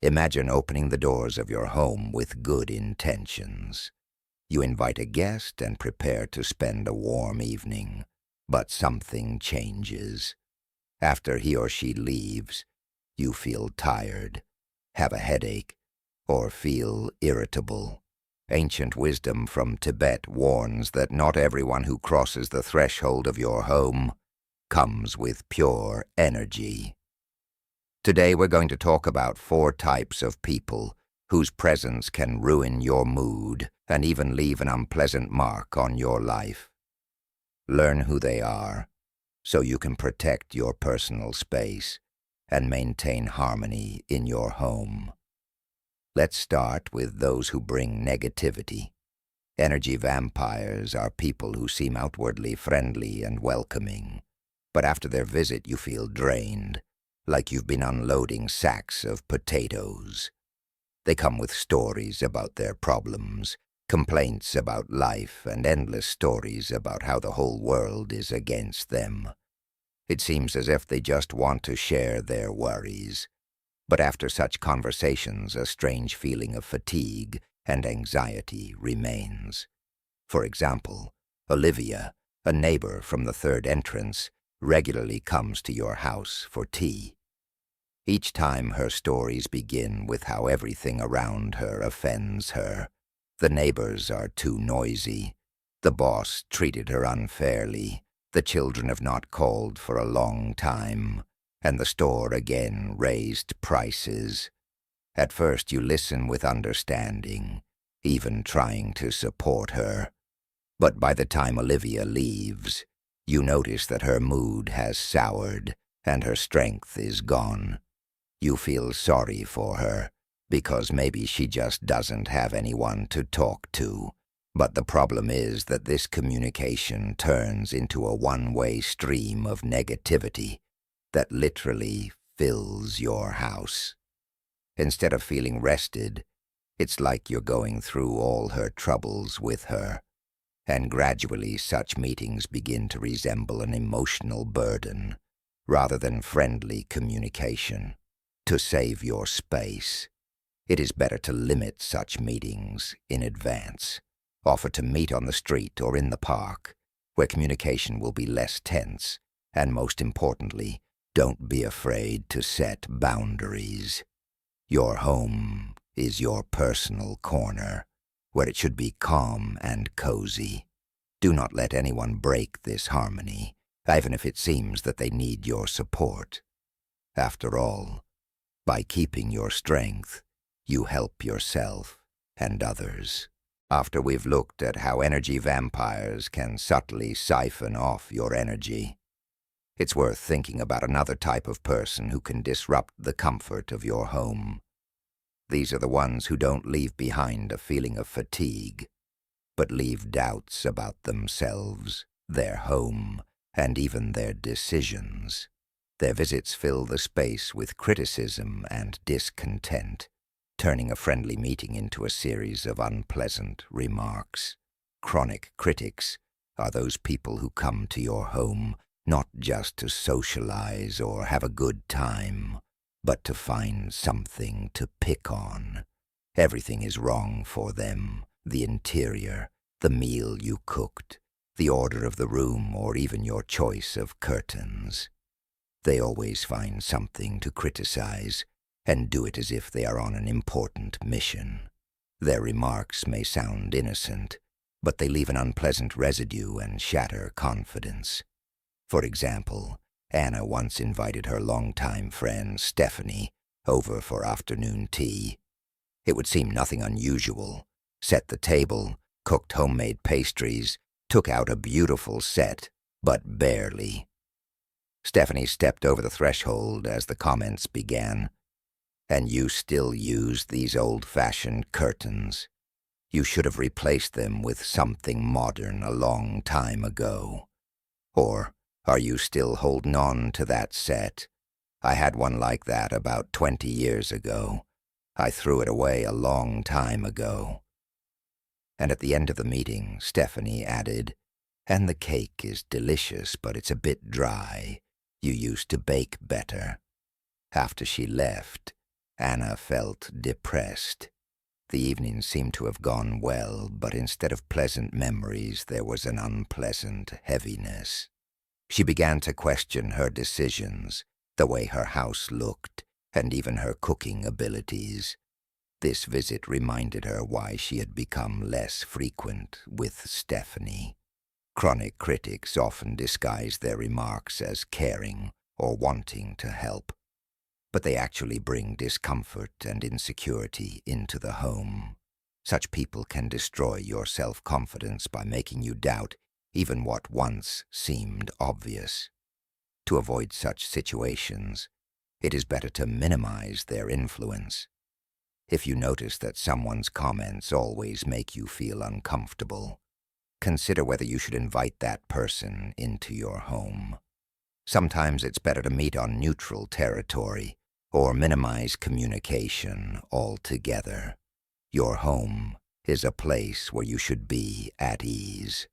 Imagine opening the doors of your home with good intentions. You invite a guest and prepare to spend a warm evening, but something changes. After he or she leaves, you feel tired, have a headache, or feel irritable. Ancient wisdom from Tibet warns that not everyone who crosses the threshold of your home comes with pure energy. Today we're going to talk about 4 types of people whose presence can ruin your mood and even leave an unpleasant mark on your life. Learn who they are so you can protect your personal space and maintain harmony in your home. Let's start with those who bring negativity. Energy vampires are people who seem outwardly friendly and welcoming, but after their visit you feel drained, like you've been unloading sacks of potatoes. They come with stories about their problems, complaints about life, and endless stories about how the whole world is against them. It seems as if they just want to share their worries. But after such conversations, a strange feeling of fatigue and anxiety remains. For example, Olivia, a neighbor from the 3rd entrance, regularly comes to your house for tea. Each time her stories begin with how everything around her offends her. The neighbors are too noisy. The boss treated her unfairly. The children have not called for a long time. And the store again raised prices. At first you listen with understanding, even trying to support her. But by the time Olivia leaves, you notice that her mood has soured and her strength is gone. You feel sorry for her, because maybe she just doesn't have anyone to talk to. But the problem is that this communication turns into a one-way stream of negativity that literally fills your house. Instead of feeling rested, it's like you're going through all her troubles with her. And gradually such meetings begin to resemble an emotional burden, rather than friendly communication. To save your space, it is better to limit such meetings in advance. Offer to meet on the street or in the park, where communication will be less tense, and most importantly, don't be afraid to set boundaries. Your home is your personal corner, where it should be calm and cozy. Do not let anyone break this harmony, even if it seems that they need your support. After all, by keeping your strength, you help yourself and others. After we've looked at how energy vampires can subtly siphon off your energy, it's worth thinking about another type of person who can disrupt the comfort of your home. These are the ones who don't leave behind a feeling of fatigue, but leave doubts about themselves, their home, and even their decisions. Their visits fill the space with criticism and discontent, turning a friendly meeting into a series of unpleasant remarks. Chronic critics are those people who come to your home not just to socialize or have a good time, but to find something to pick on. Everything is wrong for them: the interior, the meal you cooked, the order of the room, or even your choice of curtains. They always find something to criticize, and do it as if they are on an important mission. Their remarks may sound innocent, but they leave an unpleasant residue and shatter confidence. For example, Anna once invited her longtime friend, Stephanie, over for afternoon tea. It would seem nothing unusual. Set the table, cooked homemade pastries, took out a beautiful set, but barely. Stephanie stepped over the threshold as the comments began. "And you still use these old-fashioned curtains? You should have replaced them with something modern a long time ago. Or are you still holding on to that set? I had one like that about 20 years ago. I threw it away a long time ago." And at the end of the meeting, Stephanie added, "And the cake is delicious, but it's a bit dry. You used to bake better." After she left, Anna felt depressed. The evening seemed to have gone well, but instead of pleasant memories, there was an unpleasant heaviness. She began to question her decisions, the way her house looked, and even her cooking abilities. This visit reminded her why she had become less frequent with Stephanie. Chronic critics often disguise their remarks as caring or wanting to help, but they actually bring discomfort and insecurity into the home. Such people can destroy your self-confidence by making you doubt even what once seemed obvious. To avoid such situations, it is better to minimize their influence. If you notice that someone's comments always make you feel uncomfortable, consider whether you should invite that person into your home. Sometimes it's better to meet on neutral territory or minimize communication altogether. Your home is a place where you should be at ease,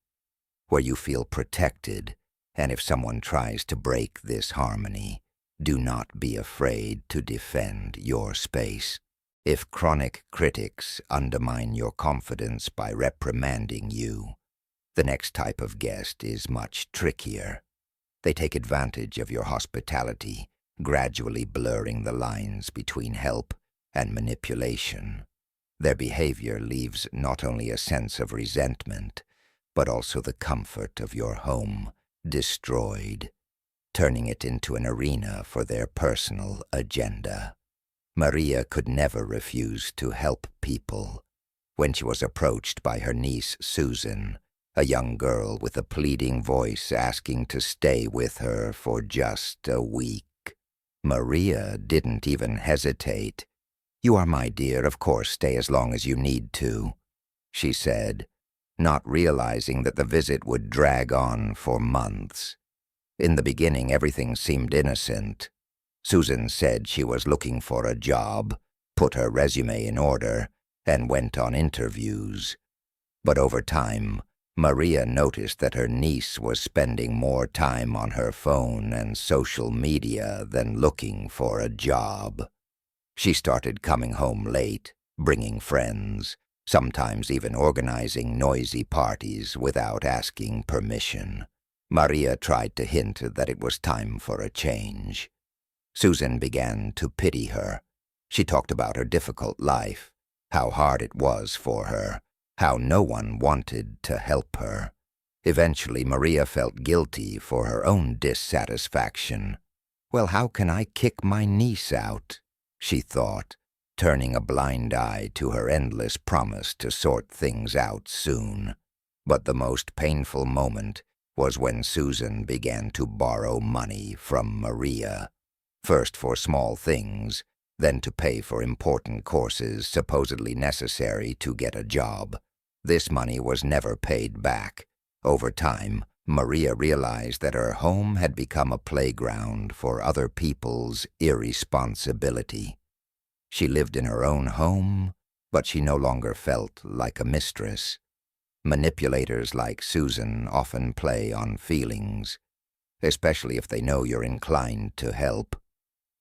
where you feel protected, and if someone tries to break this harmony, do not be afraid to defend your space. If chronic critics undermine your confidence by reprimanding you, the next type of guest is much trickier. They take advantage of your hospitality, gradually blurring the lines between help and manipulation. Their behavior leaves not only a sense of resentment, but also the comfort of your home destroyed, turning it into an arena for their personal agenda. Maria could never refuse to help people. When she was approached by her niece Susan, a young girl with a pleading voice asking to stay with her for just a week, Maria didn't even hesitate. "You are my dear, of course stay as long as you need to," she said, not realizing that the visit would drag on for months. In the beginning, everything seemed innocent. Susan said she was looking for a job, put her resume in order, and went on interviews. But over time, Maria noticed that her niece was spending more time on her phone and social media than looking for a job. She started coming home late, bringing friends, sometimes even organizing noisy parties without asking permission. Maria tried to hint that it was time for a change. Susan began to pity her. She talked about her difficult life, how hard it was for her, how no one wanted to help her. Eventually, Maria felt guilty for her own dissatisfaction. "Well, how can I kick my niece out?" she thought, turning a blind eye to her endless promise to sort things out soon. But the most painful moment was when Susan began to borrow money from Maria, first for small things, then to pay for important courses supposedly necessary to get a job. This money was never paid back. Over time, Maria realized that her home had become a playground for other people's irresponsibility. She lived in her own home, but she no longer felt like a mistress. Manipulators like Susan often play on feelings, especially if they know you're inclined to help.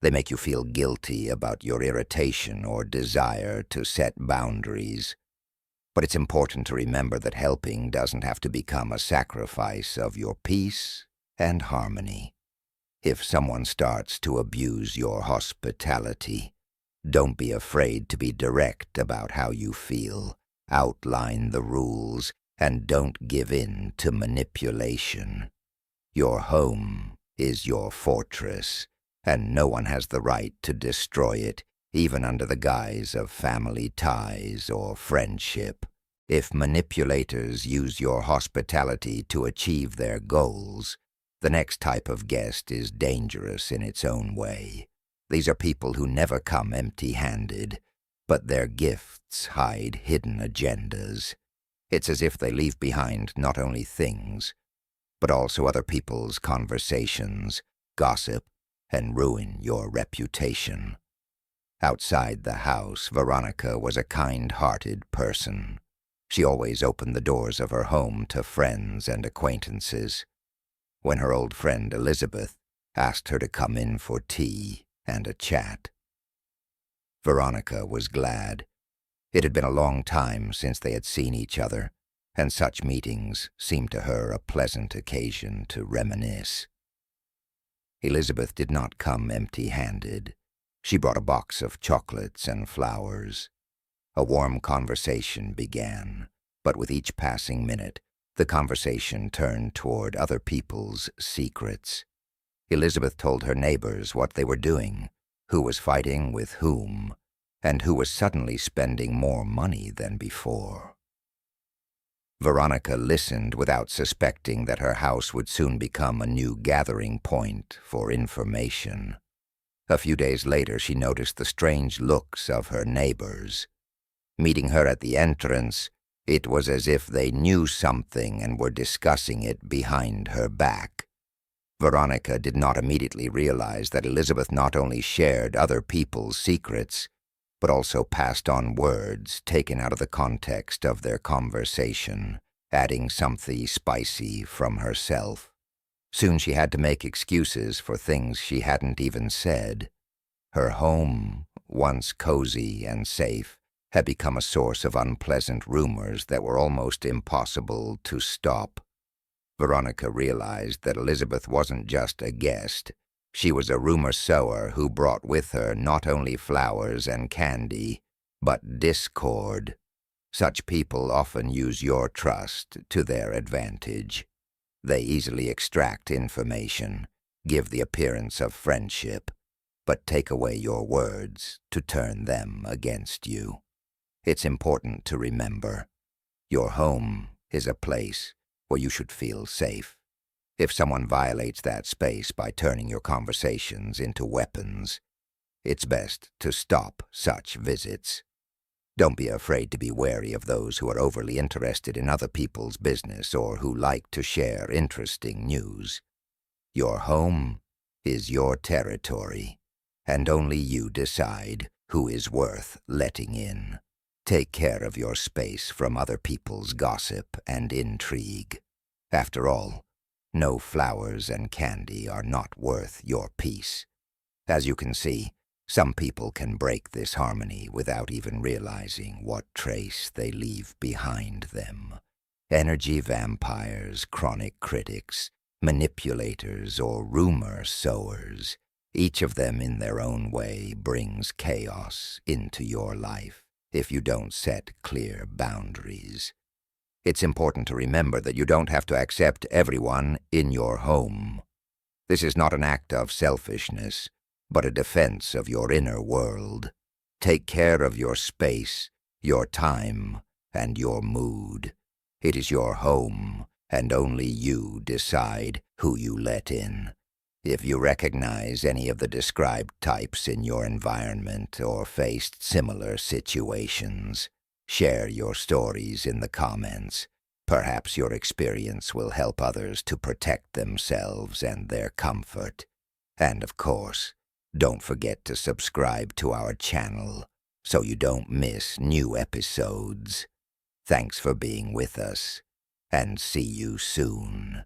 They make you feel guilty about your irritation or desire to set boundaries. But it's important to remember that helping doesn't have to become a sacrifice of your peace and harmony. If someone starts to abuse your hospitality, don't be afraid to be direct about how you feel. Outline the rules and don't give in to manipulation. Your home is your fortress, and no one has the right to destroy it, even under the guise of family ties or friendship. If manipulators use your hospitality to achieve their goals, the next type of guest is dangerous in its own way. These are people who never come empty-handed, but their gifts hide hidden agendas. It's as if they leave behind not only things, but also other people's conversations, gossip, and ruin your reputation. Outside the house, Veronica was a kind-hearted person. She always opened the doors of her home to friends and acquaintances. When her old friend Elizabeth asked her to come in for tea and a chat, Veronica was glad. It had been a long time since they had seen each other, and such meetings seemed to her a pleasant occasion to reminisce. Elizabeth did not come empty-handed. She brought a box of chocolates and flowers. A warm conversation began, but with each passing minute, the conversation turned toward other people's secrets. Elizabeth told her neighbors what they were doing, who was fighting with whom, and who was suddenly spending more money than before. Veronica listened without suspecting that her house would soon become a new gathering point for information. A few days later, she noticed the strange looks of her neighbors. Meeting her at the entrance, it was as if they knew something and were discussing it behind her back. Veronica did not immediately realize that Elizabeth not only shared other people's secrets, but also passed on words taken out of the context of their conversation, adding something spicy from herself. Soon she had to make excuses for things she hadn't even said. Her home, once cozy and safe, had become a source of unpleasant rumors that were almost impossible to stop. Veronica realized that Elizabeth wasn't just a guest. She was a rumor sower who brought with her not only flowers and candy, but discord. Such people often use your trust to their advantage. They easily extract information, give the appearance of friendship, but take away your words to turn them against you. It's important to remember, your home is a place where you should feel safe. If someone violates that space by turning your conversations into weapons, it's best to stop such visits. Don't be afraid to be wary of those who are overly interested in other people's business or who like to share interesting news. Your home is your territory, and only you decide who is worth letting in. Take care of your space from other people's gossip and intrigue. After all, no flowers and candy are not worth your peace. As you can see, some people can break this harmony without even realizing what trace they leave behind them. Energy vampires, chronic critics, manipulators, or rumor sowers, each of them in their own way brings chaos into your life if you don't set clear boundaries. It's important to remember that you don't have to accept everyone in your home. This is not an act of selfishness, but a defense of your inner world. Take care of your space, your time, and your mood. It is your home, and only you decide who you let in. If you recognize any of the described types in your environment or faced similar situations, share your stories in the comments. Perhaps your experience will help others to protect themselves and their comfort. And of course, don't forget to subscribe to our channel so you don't miss new episodes. Thanks for being with us, and see you soon.